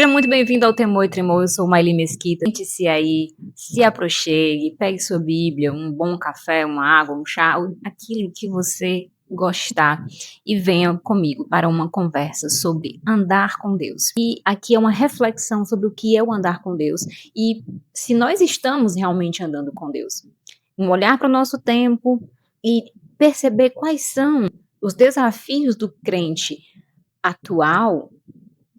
Seja muito bem-vindo ao Temor e Tremor, eu sou Maíli Mesquita. Sente-se aí, se aproxime, pegue sua Bíblia, um bom café, uma água, um chá, aquilo que você gostar e venha comigo para uma conversa sobre andar com Deus. E aqui é uma reflexão sobre o que é o andar com Deus e se nós estamos realmente andando com Deus. Um olhar para o nosso tempo e perceber quais são os desafios do crente atual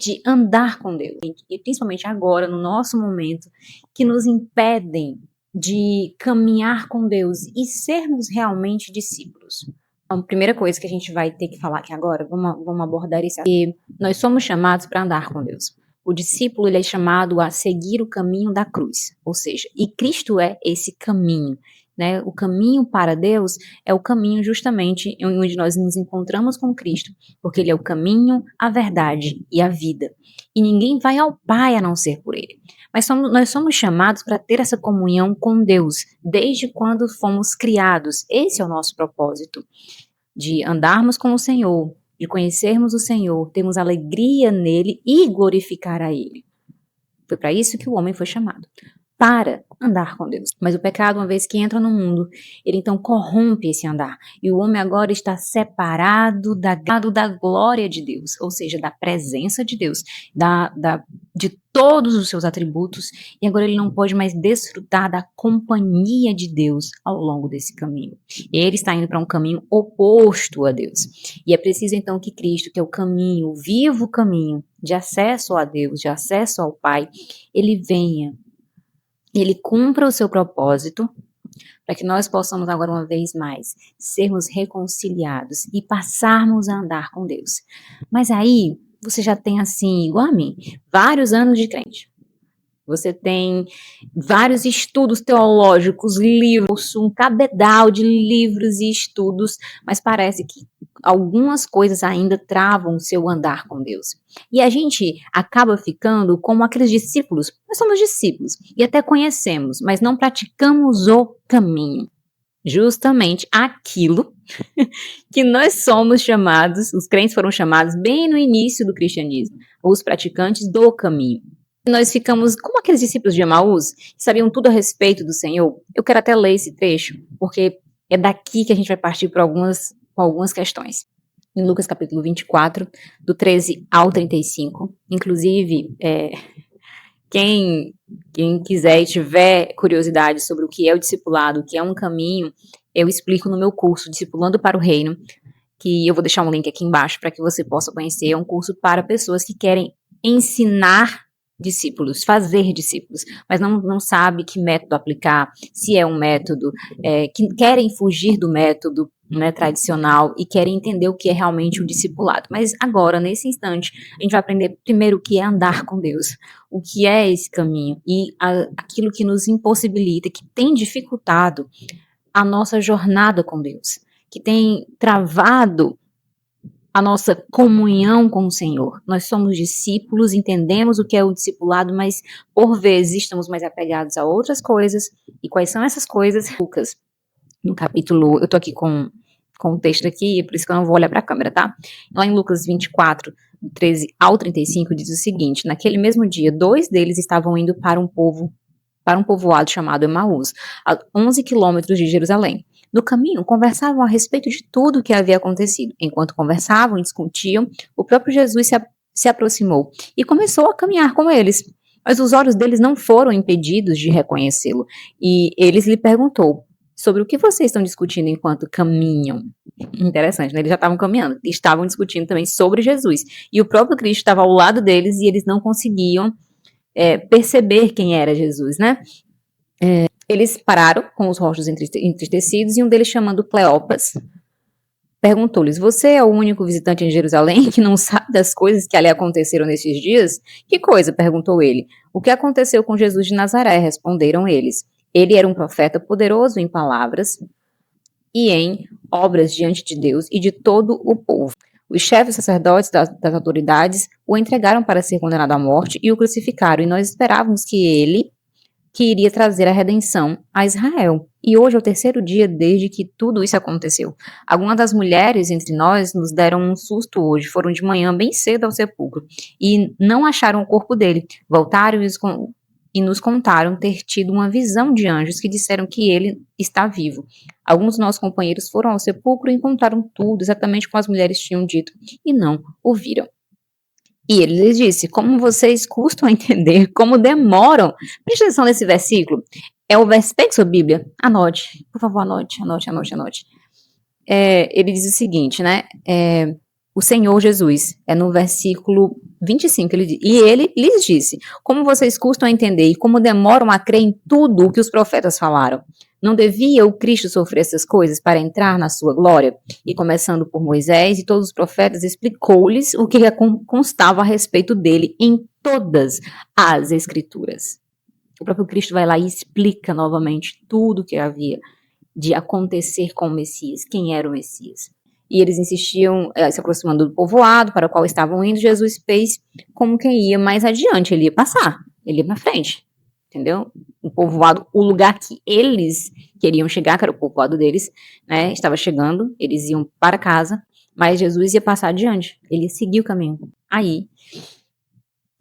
de andar com Deus, e principalmente agora, no nosso momento, que nos impedem de caminhar com Deus e sermos realmente discípulos. Então, a primeira coisa que a gente vai ter que falar aqui agora, vamos abordar isso aqui. Nós somos chamados para andar com Deus. O discípulo, ele é chamado a seguir o caminho da cruz, ou seja, e Cristo é esse caminho. Né? O caminho para Deus é o caminho justamente onde nós nos encontramos com Cristo, porque Ele é o caminho, a verdade e a vida. E ninguém vai ao Pai a não ser por Ele. Mas nós somos chamados para ter essa comunhão com Deus, desde quando fomos criados. Esse é o nosso propósito, de andarmos com o Senhor, de conhecermos o Senhor, termos alegria nele e glorificar a Ele. Foi para isso que o homem foi chamado. Para andar com Deus. Mas o pecado, uma vez que entra no mundo, ele então corrompe esse andar. E o homem agora está separado da glória de Deus, ou seja, da presença de Deus, de todos os seus atributos, e agora ele não pode mais desfrutar da companhia de Deus ao longo desse caminho. Ele está indo para um caminho oposto a Deus. E é preciso então que Cristo, que é o caminho, o vivo caminho de acesso a Deus, de acesso ao Pai, ele venha, ele cumpra o seu propósito, para que nós possamos agora uma vez mais sermos reconciliados e passarmos a andar com Deus. Mas aí, você já tem assim, igual a mim, vários anos de crente. Você tem vários estudos teológicos, livros, um cabedal de livros e estudos, mas parece que algumas coisas ainda travam o seu andar com Deus. E a gente acaba ficando como aqueles discípulos. Nós somos discípulos e até conhecemos, mas não praticamos o caminho. Justamente aquilo que nós somos chamados, os crentes foram chamados bem no início do cristianismo, os praticantes do caminho. Nós ficamos como aqueles discípulos de Emaús, que sabiam tudo a respeito do Senhor. Eu quero até ler esse trecho, porque é daqui que a gente vai partir para algumas questões. Em Lucas capítulo 24, do 13 ao 35, inclusive, quem quiser e tiver curiosidade sobre o que é o discipulado, o que é um caminho, eu explico no meu curso Discipulando para o Reino, que eu vou deixar um link aqui embaixo para que você possa conhecer. É um curso para pessoas que querem ensinar discípulos, fazer discípulos, mas não sabe que método aplicar, se é um método, que querem fugir do método, né, tradicional e querem entender o que é realmente o discipulado. Mas agora, nesse instante, a gente vai aprender primeiro o que é andar com Deus, o que é esse caminho e aquilo que nos impossibilita, que tem dificultado a nossa jornada com Deus, que tem travado a nossa comunhão com o Senhor. Nós somos discípulos, entendemos o que é o discipulado, mas por vezes estamos mais apegados a outras coisas. E quais são essas coisas? Lucas, no capítulo, eu tô aqui com o texto aqui, por isso que eu não vou olhar para a câmera, tá? Lá em Lucas 24, 13 ao 35, diz o seguinte: naquele mesmo dia, 2 deles estavam indo para um povoado chamado Emaús, a 11 quilômetros de Jerusalém. No caminho, conversavam a respeito de tudo o que havia acontecido. Enquanto conversavam e discutiam, o próprio Jesus se aproximou e começou a caminhar com eles. Mas os olhos deles não foram impedidos de reconhecê-lo. E eles lhe perguntou: sobre o que vocês estão discutindo enquanto caminham? Interessante, né? Eles já estavam caminhando. Estavam discutindo também sobre Jesus. E o próprio Cristo estava ao lado deles e eles não conseguiam perceber quem era Jesus, né? Eles pararam com os rostos entristecidos e um deles, chamando Cleopas, perguntou-lhes: você é o único visitante em Jerusalém que não sabe das coisas que ali aconteceram nesses dias? Que coisa? Perguntou ele. O que aconteceu com Jesus de Nazaré? Responderam eles. Ele era um profeta poderoso em palavras e em obras diante de Deus e de todo o povo. Os chefes sacerdotes das autoridades o entregaram para ser condenado à morte e o crucificaram, e nós esperávamos que ele iria trazer a redenção a Israel. E hoje é o terceiro dia desde que tudo isso aconteceu. Algumas das mulheres entre nós nos deram um susto hoje. Foram de manhã bem cedo ao sepulcro e não acharam o corpo dele. Voltaram e nos contaram ter tido uma visão de anjos que disseram que ele está vivo. Alguns dos nossos companheiros foram ao sepulcro e encontraram tudo exatamente como as mulheres tinham dito e não ouviram. E ele lhes disse: como vocês custam a entender, como demoram. Preste atenção nesse versículo. É o versículo. Pegue sua Bíblia, anote. Por favor, anote. Ele diz o seguinte, né? O Senhor Jesus, é no versículo 25, e ele lhes disse: como vocês custam a entender e como demoram a crer em tudo o que os profetas falaram. Não devia o Cristo sofrer essas coisas para entrar na sua glória? E começando por Moisés e todos os profetas, explicou-lhes o que constava a respeito dele em todas as Escrituras. O próprio Cristo vai lá e explica novamente tudo o que havia de acontecer com o Messias, quem era o Messias. E eles insistiam, se aproximando do povoado para o qual estavam indo. Jesus fez como quem ia mais adiante, ele ia passar, ele ia na frente, entendeu? O povoado, o lugar que eles queriam chegar, que era o povoado deles, né, estava chegando, eles iam para casa, mas Jesus ia passar adiante, ele ia seguir o caminho. Aí,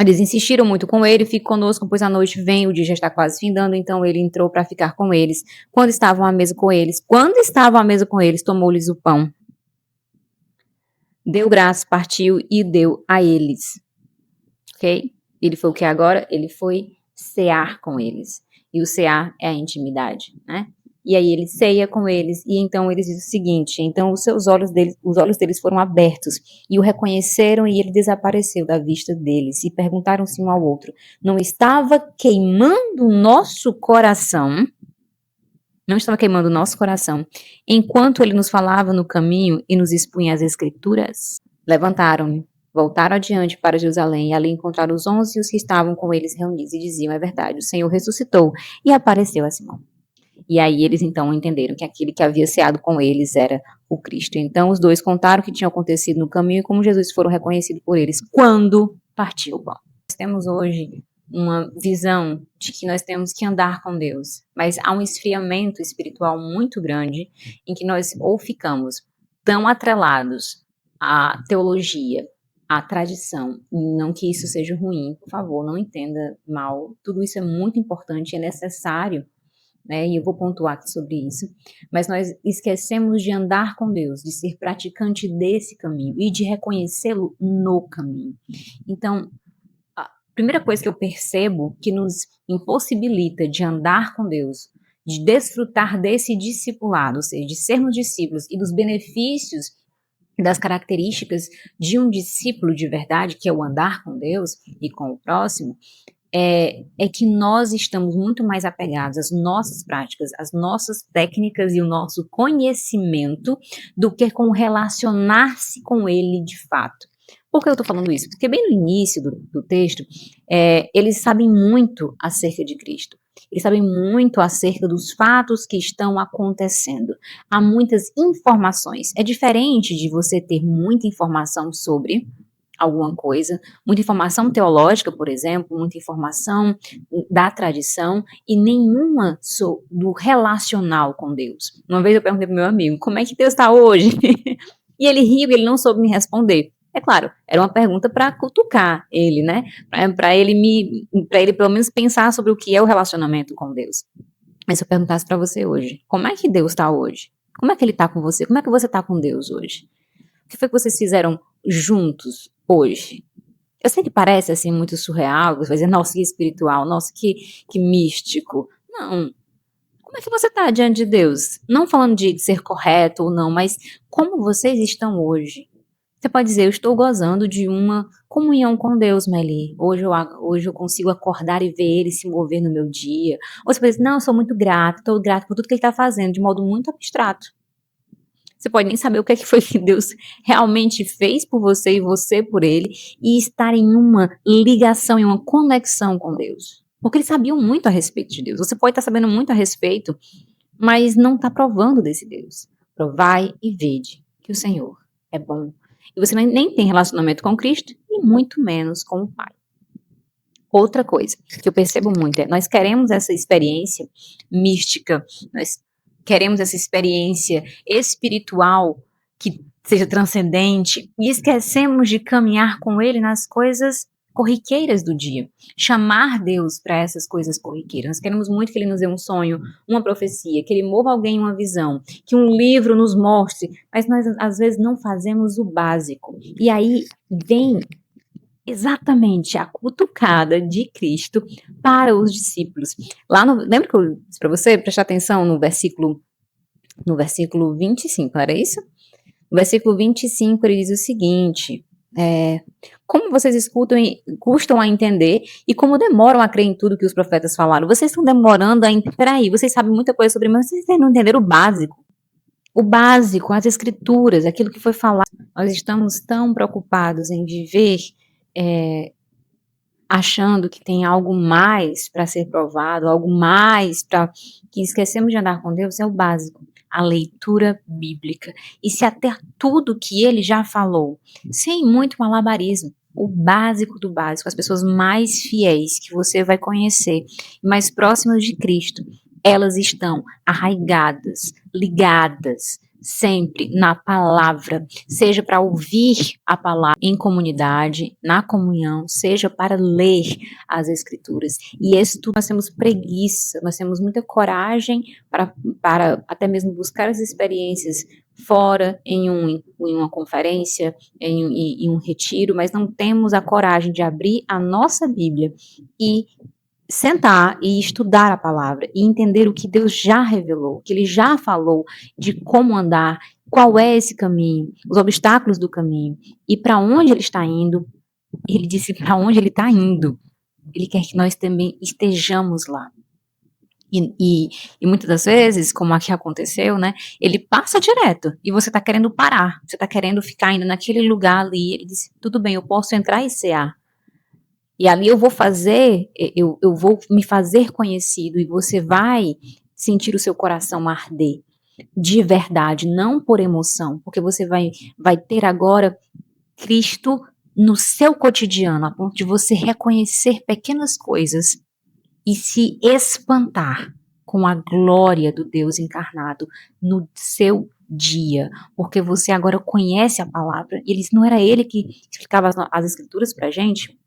eles insistiram muito com ele: fique conosco, pois a noite vem, o dia já está quase findando. Então ele entrou para ficar com eles. Quando estavam à mesa com eles, tomou-lhes o pão, deu graças, partiu e deu a eles. Ok? Ele foi o que agora? Ele foi cear com eles. E o cear é a intimidade, né? E aí ele ceia com eles, e então eles dizem o seguinte: então os olhos deles foram abertos, e o reconheceram, e ele desapareceu da vista deles, e perguntaram-se um ao outro: não estava queimando o nosso coração? Não estava queimando o nosso coração, enquanto ele nos falava no caminho e nos expunha as Escrituras? Levantaram-me, voltaram adiante para Jerusalém, e ali encontraram os 11 e os que estavam com eles reunidos, e diziam: é verdade, o Senhor ressuscitou e apareceu a Simão. E aí eles então entenderam que aquele que havia ceado com eles era o Cristo. Então os dois contaram o que tinha acontecido no caminho e como Jesus foram reconhecidos por eles quando partiu o pão. Nós temos hoje uma visão de que nós temos que andar com Deus, mas há um esfriamento espiritual muito grande em que nós ou ficamos tão atrelados à teologia, à tradição, não que isso seja ruim, por favor, não entenda mal, tudo isso é muito importante, é necessário, né, e eu vou pontuar aqui sobre isso, mas nós esquecemos de andar com Deus, de ser praticante desse caminho e de reconhecê-lo no caminho. Então, a primeira coisa que eu percebo que nos impossibilita de andar com Deus, de desfrutar desse discipulado, ou seja, de sermos discípulos e dos benefícios das características de um discípulo de verdade, que é o andar com Deus e com o próximo, é que nós estamos muito mais apegados às nossas práticas, às nossas técnicas e o nosso conhecimento do que com relacionar-se com ele de fato. Por que eu estou falando isso? Porque bem no início do texto, eles sabem muito acerca de Cristo. Eles sabem muito acerca dos fatos que estão acontecendo. Há muitas informações. É diferente de você ter muita informação sobre alguma coisa, muita informação teológica, por exemplo, muita informação da tradição e nenhuma do relacional com Deus. Uma vez eu perguntei para meu amigo: como é que Deus está hoje? E ele riu e ele não soube me responder. É claro, era uma pergunta para cutucar ele, né? Para ele pelo menos pensar sobre o que é o relacionamento com Deus. Mas se eu perguntasse para você hoje: como é que Deus está hoje? Como é que ele está com você? Como é que você está com Deus hoje? O que foi que vocês fizeram juntos hoje? Eu sei que parece assim muito surreal, você vai dizer: nossa, que espiritual, nossa, que místico. Não. Como é que você está diante de Deus? Não falando de ser correto ou não, mas como vocês estão hoje? Você pode dizer: eu estou gozando de uma comunhão com Deus, Meli. Hoje eu consigo acordar e ver Ele se mover no meu dia. Ou você pode dizer: não, eu sou muito grato, estou grato por tudo que Ele está fazendo, de modo muito abstrato. Você pode nem saber o que é que foi que Deus realmente fez por você e você por Ele, e estar em uma ligação, em uma conexão com Deus. Porque eles sabiam muito a respeito de Deus. Você pode estar sabendo muito a respeito, mas não está provando desse Deus. Provai e vede que o Senhor é bom. E você nem tem relacionamento com Cristo e muito menos com o Pai. Outra coisa que eu percebo muito nós queremos essa experiência mística, nós queremos essa experiência espiritual que seja transcendente e esquecemos de caminhar com Ele nas coisas corriqueiras do dia. Chamar Deus para essas coisas corriqueiras. Nós queremos muito que Ele nos dê um sonho, uma profecia, que Ele mova alguém em uma visão, que um livro nos mostre, mas nós às vezes não fazemos o básico. E aí vem exatamente a cutucada de Cristo para os discípulos. Lembra que eu disse para você prestar atenção no versículo 25, não era isso? No versículo 25 ele diz o seguinte: como vocês custam a entender e como demoram a crer em tudo que os profetas falaram. Vocês estão demorando a entender. Peraí, vocês sabem muita coisa sobre mim, mas vocês não entenderam o básico. O básico, as escrituras, aquilo que foi falado. Nós estamos tão preocupados em viver achando que tem algo mais para ser provado, algo mais para que esquecemos de andar com Deus. É o básico, a leitura bíblica e se ater a tudo que ele já falou, sem muito malabarismo. O básico do básico, as pessoas mais fiéis que você vai conhecer, mais próximas de Cristo, elas estão arraigadas, ligadas, sempre na palavra, seja para ouvir a palavra em comunidade, na comunhão, seja para ler as escrituras. E isso tudo nós temos preguiça, nós temos muita coragem para até mesmo buscar as experiências fora, em uma conferência, em um retiro, mas não temos a coragem de abrir a nossa Bíblia e sentar e estudar a palavra e entender o que Deus já revelou, o que Ele já falou de como andar, qual é esse caminho, os obstáculos do caminho e para onde Ele está indo. Ele disse para onde Ele está indo. Ele quer que nós também estejamos lá. E muitas das vezes, como aqui aconteceu, né, ele passa direto e você está querendo parar, você está querendo ficar ainda naquele lugar ali. Ele disse, tudo bem, eu posso entrar e cear. E ali eu vou me fazer conhecido e você vai sentir o seu coração arder de verdade, não por emoção, porque você vai ter agora Cristo no seu cotidiano, a ponto de você reconhecer pequenas coisas e se espantar com a glória do Deus encarnado no seu dia, porque você agora conhece a palavra. Não era ele que explicava as escrituras pra gente?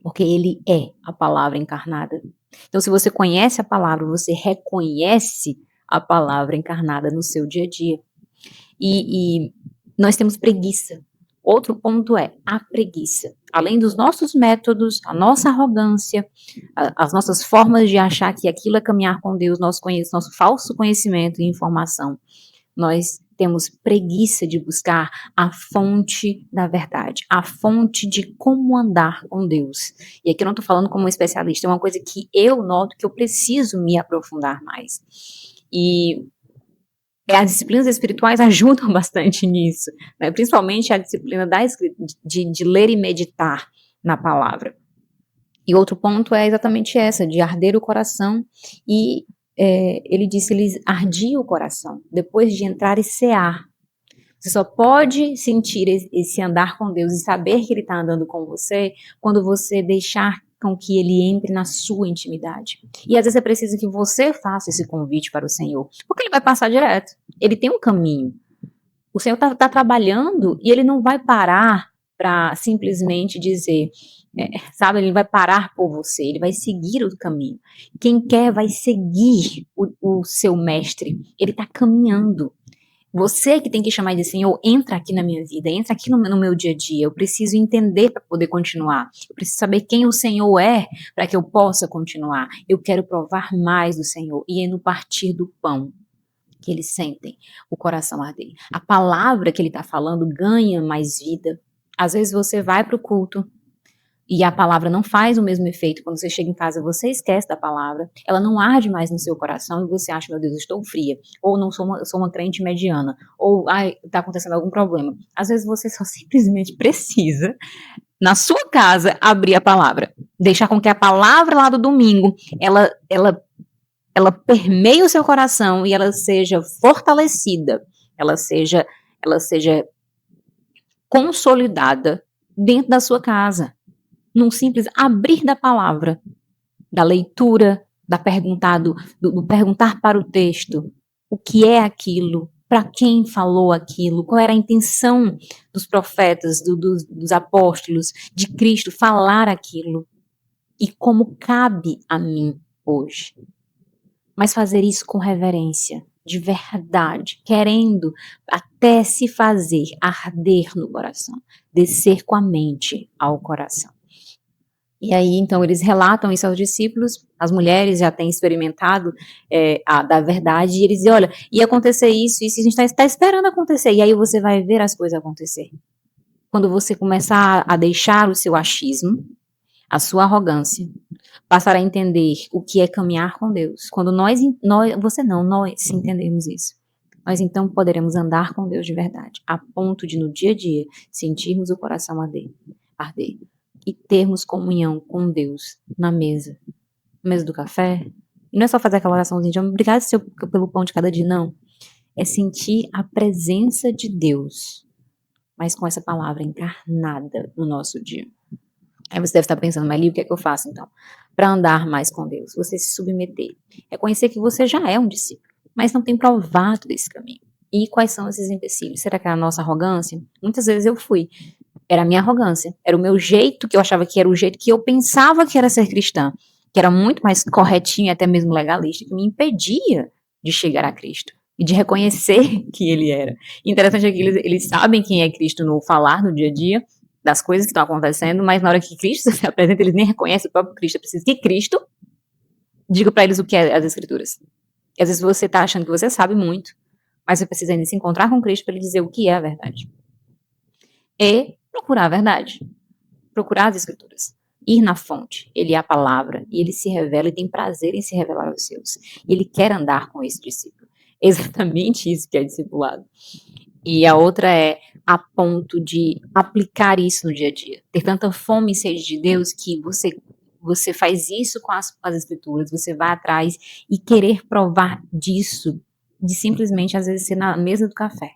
Porque ele é a palavra encarnada. Então, se você conhece a palavra, você reconhece a palavra encarnada no seu dia a dia. E nós temos preguiça. Outro ponto é a preguiça. Além dos nossos métodos, a nossa arrogância, as nossas formas de achar que aquilo é caminhar com Deus, nosso falso conhecimento e informação, nós temos preguiça de buscar a fonte da verdade, a fonte de como andar com Deus. E aqui eu não estou falando como especialista, é uma coisa que eu noto que eu preciso me aprofundar mais. E as disciplinas espirituais ajudam bastante nisso, né? Principalmente a disciplina de ler e meditar na palavra. E outro ponto é exatamente essa, de arder o coração e ele disse, ele ardia o coração, depois de entrar e cear. Você só pode sentir esse andar com Deus e saber que Ele está andando com você quando você deixar com que Ele entre na sua intimidade. E às vezes é preciso que você faça esse convite para o Senhor, porque Ele vai passar direto. Ele tem um caminho. O Senhor está trabalhando e Ele não vai parar para simplesmente dizer... sabe, ele vai parar por você, ele vai seguir o caminho. Quem quer vai seguir o seu mestre, ele está caminhando. Você que tem que chamar de Senhor, entra aqui na minha vida, entra aqui no meu dia a dia, eu preciso entender para poder continuar, eu preciso saber quem o Senhor é para que eu possa continuar, eu quero provar mais do Senhor, e é no partir do pão que eles sentem o coração arder. A palavra que ele está falando ganha mais vida. Às vezes você vai para o culto, e a palavra não faz o mesmo efeito. Quando você chega em casa, você esquece da palavra, ela não arde mais no seu coração e você acha, meu Deus, estou fria, ou não sou uma crente mediana, ou está acontecendo algum problema. Às vezes você só simplesmente precisa, na sua casa, abrir a palavra, deixar com que a palavra lá do domingo, ela permeie o seu coração e ela seja fortalecida, ela seja consolidada dentro da sua casa. Num simples abrir da palavra, da leitura, do perguntar para o texto, o que é aquilo, para quem falou aquilo, qual era a intenção dos profetas, dos apóstolos, de Cristo falar aquilo e como cabe a mim hoje. Mas fazer isso com reverência, de verdade, querendo até se fazer arder no coração, descer com a mente ao coração. E aí, então, eles relatam isso aos discípulos, as mulheres já têm experimentado da verdade, e eles dizem, olha, ia acontecer isso, a gente está esperando acontecer, e aí você vai ver as coisas acontecer. Quando você começar a deixar o seu achismo, a sua arrogância, passar a entender o que é caminhar com Deus. Quando nós entendemos isso. Nós então poderemos andar com Deus de verdade, a ponto de no dia a dia sentirmos o coração arder e termos comunhão com Deus na mesa do café. E não é só fazer aquela oraçãozinha de obrigado pelo pão de cada dia, não. É sentir a presença de Deus, mas com essa palavra encarnada no nosso dia. Aí você deve estar pensando, mas Lívia, o que é que eu faço então? Para andar mais com Deus, você se submeter. Reconhecer que você já é um discípulo, mas não tem provado desse caminho. E quais são esses empecilhos? Será que é a nossa arrogância? Muitas vezes eu fui. Era a minha arrogância. Era o meu jeito, que eu achava que era o jeito que eu pensava que era ser cristã. Que era muito mais corretinho, até mesmo legalista, que me impedia de chegar a Cristo. E de reconhecer que Ele era. Interessante é que eles sabem quem é Cristo no falar, no dia a dia, das coisas que estão acontecendo, mas na hora que Cristo se apresenta, eles nem reconhecem o próprio Cristo. É preciso que Cristo diga para eles o que é as Escrituras. E às vezes você está achando que você sabe muito, mas você precisa ainda se encontrar com Cristo para ele dizer o que é a verdade. E procurar a verdade. Procurar as Escrituras. Ir na fonte. Ele é a palavra. E ele se revela e tem prazer em se revelar aos seus. E ele quer andar com esse discípulo. Exatamente isso que é discipulado. E a outra é a ponto de aplicar isso no dia a dia. Ter tanta fome e sede de Deus que você faz isso com as Escrituras, você vai atrás e querer provar disso, de simplesmente, às vezes, ser na mesa do café.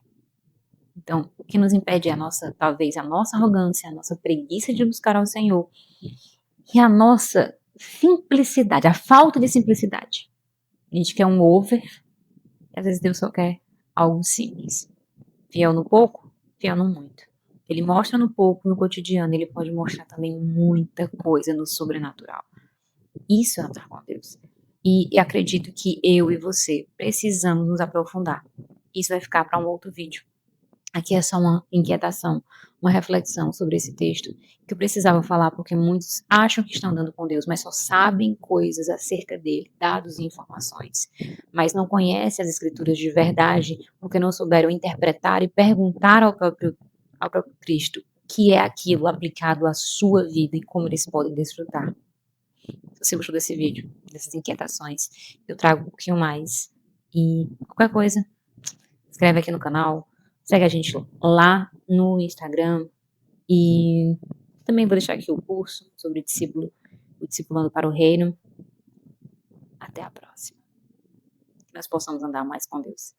Então, o que nos impede é talvez a nossa arrogância, a nossa preguiça de buscar ao Senhor e a nossa simplicidade, a falta de simplicidade. A gente quer um over e às vezes Deus só quer algo simples. Fiel no pouco, fiel no muito. Ele mostra no pouco, no cotidiano, ele pode mostrar também muita coisa no sobrenatural. Isso é andar com Deus. E acredito que eu e você precisamos nos aprofundar. Isso vai ficar para um outro vídeo. Aqui é só uma inquietação, uma reflexão sobre esse texto que eu precisava falar, porque muitos acham que estão andando com Deus, mas só sabem coisas acerca dele, dados e informações, mas não conhecem as Escrituras de verdade, porque não souberam interpretar e perguntar ao próprio Cristo o que é aquilo aplicado à sua vida e como eles podem desfrutar. Se você gostou desse vídeo, dessas inquietações, eu trago um pouquinho mais. E qualquer coisa, inscreve aqui no canal, segue a gente lá no Instagram e também vou deixar aqui o curso sobre o discipulando para o reino. Até a próxima. Que nós possamos andar mais com Deus.